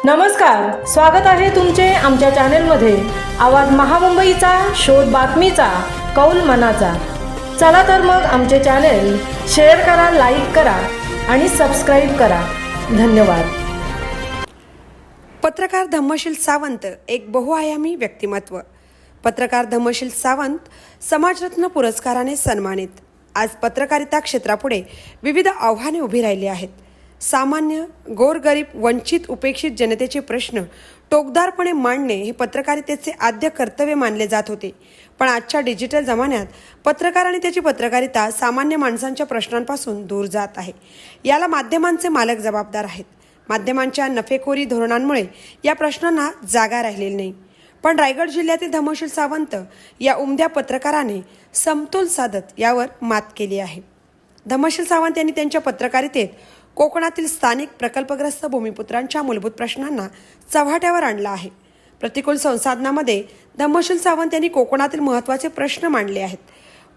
नमस्कार, स्वागत आहे तुमचे आमच्या चॅनेलमध्ये। आवाज महामुंबईचा, शोध बातमीचा, कौल मनाचा। चला तर मग आमचे चॅनेल शेअर करा, लाईक करा आणि सबस्क्राईब करा। धन्यवाद। पत्रकार धम्मशील सावंत एक बहुआयामी व्यक्तिमत्व। पत्रकार धम्मशील सावंत समाजरत्न पुरस्काराने सन्मानित। आज पत्रकारिता क्षेत्रापुढे विविध आव्हाने उभी राहिली आहेत। सामान्य, गोरगरीब, वंचित, उपेक्षित जनतेचे प्रश्न टोकदारपणे मांडणे हे पत्रकारितेचे आद्य कर्तव्य मानले जात होते। पण आजच्या डिजिटल जमान्यात पत्रकार आणि त्याची पत्रकारिता सामान्य माणसांच्या प्रश्नांपासून दूर जात आहे। याला माध्यमांचे मालक जबाबदार आहेत। माध्यमांच्या नफेखोरी धोरणांमुळे या प्रश्नांना जागा राहिलेली नाही। पण रायगड जिल्ह्यातील धम्मशील सावंत या उमद्या पत्रकाराने समतोल साधत यावर मात केली आहे। धम्मशील सावंत यांनी त्यांच्या पत्रकारितेत कोकणातील स्थानिक प्रकल्पग्रस्त भूमिपुत्रांच्या मूलभूत प्रश्नांना चव्हाट्यावर आणला आहे। प्रतिकूल संसाधनामध्ये धम्मशील सावंत यांनी कोकणातील महत्त्वाचे प्रश्न मांडले आहेत।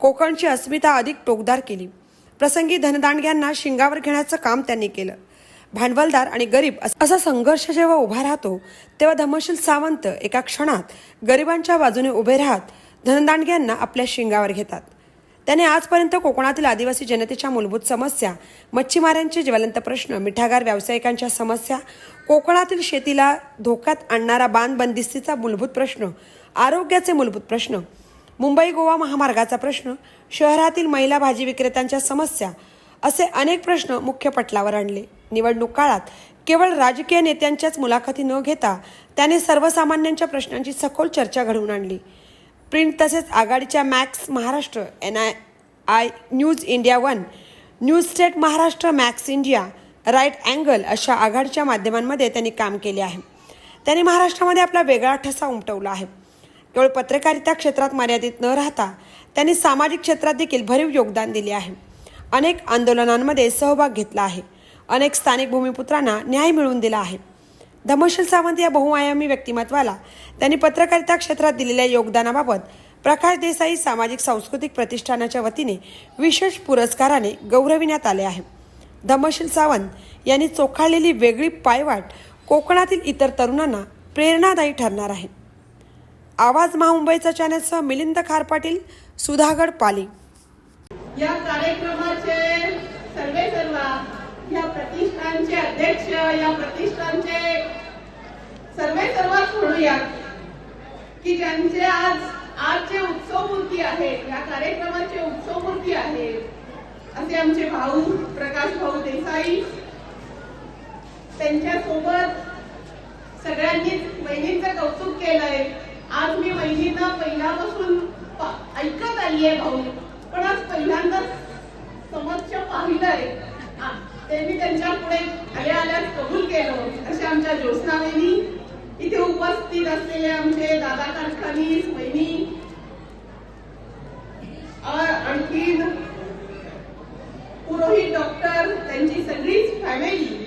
कोकणची अस्मिता अधिक टोकदार केली। प्रसंगी धनदांडग्यांना शिंगावर घेण्याचं काम त्यांनी केलं। भांडवलदार आणि गरीब असा संघर्ष जेव्हा उभा राहतो तेव्हा धम्मशील सावंत एका क्षणात गरिबांच्या बाजूने उभे राहत धनदांडग्यांना आपल्या शिंगावर घेतात। त्याने आजपर्यंत कोकणातील आदिवासी जनतेच्या मूलभूत समस्या, मच्छीमारांचे ज्वलंत प्रश्न, मिठागार व्यावसायिकांच्या समस्या, कोकणातील शेतीला धोक्यात आणणारा बांध बंदिस्तीचा मूलभूत प्रश्न, आरोग्याचे मूलभूत प्रश्न, मुंबई गोवा महामार्गाचा प्रश्न, शहरातील महिला भाजी विक्रेत्यांच्या समस्या असे अनेक प्रश्न मुख्य पटलावर आणले। निवडणूक काळात केवळ राजकीय नेत्यांच्याच मुलाखती न घेता त्याने सर्वसामान्यांच्या प्रश्नांची सखोल चर्चा घडवून आणली। प्रिंट तसेच आघाडीच्या Max Maharashtra, NI News India 1, News State Maharashtra, Max India, Right Angle अशा आघाडीच्या माध्यमांमध्ये त्यांनी काम केले आहे। त्यांनी महाराष्ट्रामध्ये आपला वेगळा ठसा उमटवला आहे। केवळ पत्रकारिता क्षेत्रात मर्यादित न राहता त्यांनी सामाजिक क्षेत्रात देखील भरीव योगदान दिले आहे। अनेक आंदोलनांमध्ये सहभाग घेतला आहे। अनेक स्थानिक भूमिपुत्रांना न्याय मिळवून दिला आहे। धम्मशील सावंत या बहुआयामी व्यक्तिमत्वाला त्यांनी पत्रकारिता क्षेत्रात दिलेल्या योगदानाबाबत प्रकाश देसाई सामाजिक सांस्कृतिक प्रतिष्ठानाच्या वतीने विशेष पुरस्काराने गौरविण्यात आले आहे। धम्मशील सावंत यांनी चोखाळलेली वेगळी पायवाट कोकणातील इतर तरुणांना प्रेरणादायी ठरणार आहे। आवाज महामुंबईचा चॅनलसह मिलिंद खारपाटील, सुधागड, पाली। या कार्यक्रमाचे सर्व या प्रतिष्ठानचे अध्यक्ष, या प्रतिष्ठानचे सर्व म्हणूया की ज्यांचे आजचे उत्सवमूर्ती आहेत, या कार्यक्रमाचे उत्सवमूर्ती आहेत असे आमचे भाऊ प्रकाश भाऊ देसाई। त्यांच्यासोबत सगळ्यांनी वहिनींचं कौतुक केलंय। आज मी वहिनींना पहिल्यापासून ऐकत आली आहे भाऊ, पण आज पहिल्यांदाच समक्ष पाहिलंय। त्यांनी त्यांच्या पुढे आल्याच कबूल केलं। असे आमच्या ज्योत्स्ना वहिनी, इथे उपस्थित असलेले आमचे दादा कारखानीस वहिनी, आणखी पुरोहित डॉक्टर, त्यांची सगळीच फॅमिली,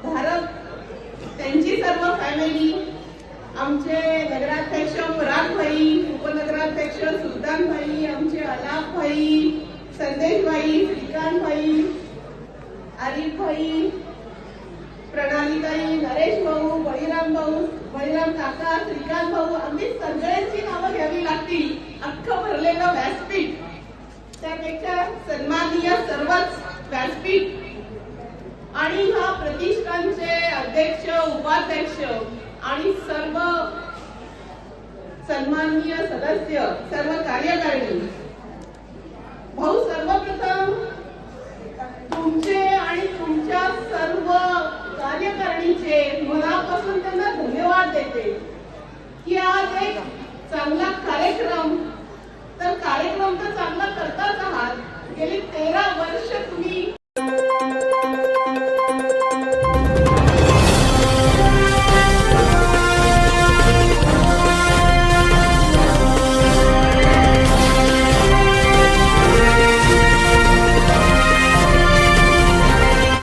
धारक त्यांची सर्व फॅमिली, आमचे नगराध्यक्ष पराग भाई, उपनगराध्यक्ष सुलतान भाई, आमचे अलाप भाई, संदेश भाई, श्रीकांत भाई, आरिफ भाई, प्रणालीताई, नरेश भाऊ, बळीराम भाऊ, बळीराम काका, श्रीकांत भाऊ, आम्ही सगळ्यांची नावं घ्यावी लागतील। अख्खं भरलेलं व्यासपीठ, त्यापेक्षा सन्माननीय सर्वच व्यासपीठ आणि हा प्रतिष्ठानचे अध्यक्ष, उपाध्यक्ष आणि सर्व सन्माननीय सदस्य, सर्व कार्यकारिणी भाऊ, सर्वप्रथम तुमचे